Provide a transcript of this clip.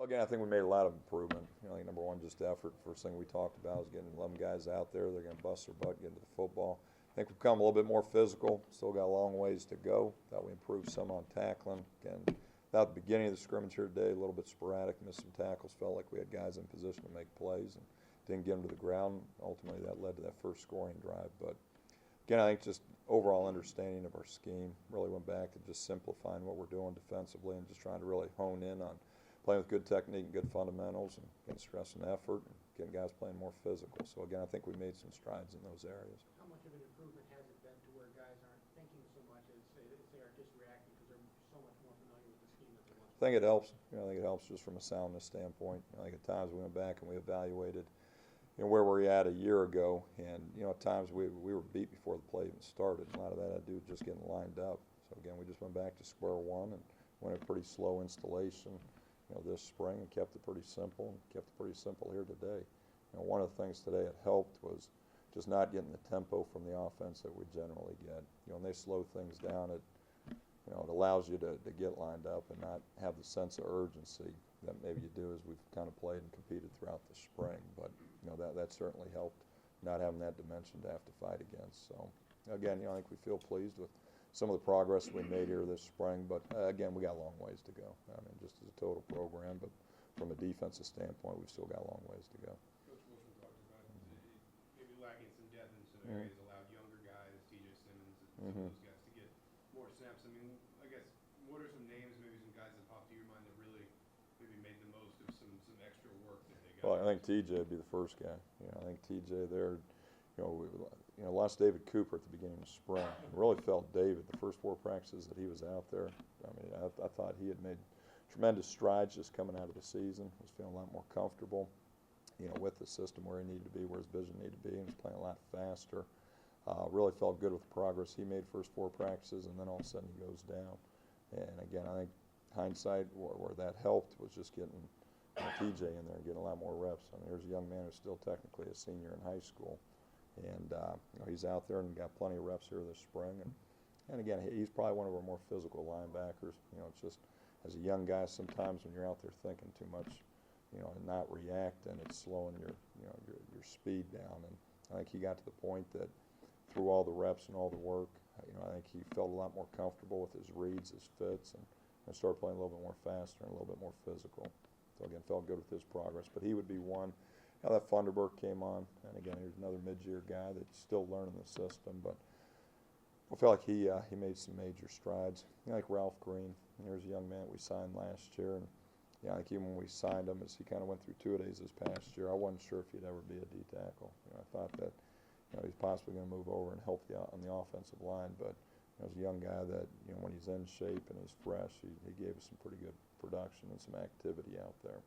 Well, again, I think we made a lot of improvement. I think number one, just effort. First thing we talked about is getting 11 guys out there. They're going to bust their butt, get into the football. I think we've become a little bit more physical. Still got a long ways to go. Thought we improved some on tackling. Again, without the beginning of the scrimmage here today, a little bit sporadic, missed some tackles. Felt like we had guys in position to make plays and didn't get them to the ground. Ultimately, that led to that first scoring drive. But again, I think just overall understanding of our scheme. Really went back to just simplifying what we're doing defensively and just trying to really hone in on playing with good technique and good fundamentals and getting stress and effort and getting guys playing more physical. So again, I think we made some strides in those areas. How much of an improvement has it been to where guys aren't thinking so much as they are just reacting because they're so much more familiar with the scheme that they want? I think it helps. I think it helps just from a soundness standpoint. I think at times we went back and we evaluated where we were at a year ago, and at times we were beat before the play even started. A lot of that had to do with just getting lined up. So again, we just went back to square one and went a pretty slow installation this spring and kept it pretty simple and kept it pretty simple here today. One of the things today that helped was just not getting the tempo from the offense that we generally get. When they slow things down, it allows you to get lined up and not have the sense of urgency that maybe you do as we've kind of played and competed throughout the spring. But that certainly helped, not having that dimension to have to fight against. So again, I think we feel pleased with some of the progress we made here this spring, but again, we got a long ways to go. I mean, just as a total program, but from a defensive standpoint, we've still got a long ways to go. Coach Wilson talked about maybe lacking some depth in some areas, allowed younger guys, T.J. Simmons, and some of those guys to get more snaps. I mean, I guess, what are some names, maybe some guys that pop to your mind that really maybe made the most of some extra work that they got? Well, I think T.J. would be the first guy. I think T.J. there. We lost David Cooper at the beginning of spring. I really felt David the first 4 practices that he was out there. I mean, I thought he had made tremendous strides just coming out of the season. Was feeling a lot more comfortable, with the system where he needed to be, where his vision needed to be, and was playing a lot faster. Really felt good with the progress he made first 4 practices, and then all of a sudden he goes down. And again, I think hindsight where that helped was just getting TJ in there and getting a lot more reps. I mean, here's a young man who's still technically a senior in high school. And he's out there and got plenty of reps here this spring. And again, he's probably one of our more physical linebackers. It's just as a young guy, sometimes when you're out there thinking too much, and not reacting, it's slowing your speed down. And I think he got to the point that through all the reps and all the work, I think he felt a lot more comfortable with his reads, his fits, and started playing a little bit more faster and a little bit more physical. So again, felt good with his progress. But he would be one. That Funderburk came on, and again, here's another mid-year guy that's still learning the system, but I feel like he made some major strides. Like Ralph Green, here's a young man that we signed last year, and I think even when we signed him, as he kind of went through 2-a-days this past year, I wasn't sure if he'd ever be a D tackle. I thought that he's possibly going to move over and help on the offensive line, but as a young guy that when he's in shape and is fresh, he gave us some pretty good production and some activity out there.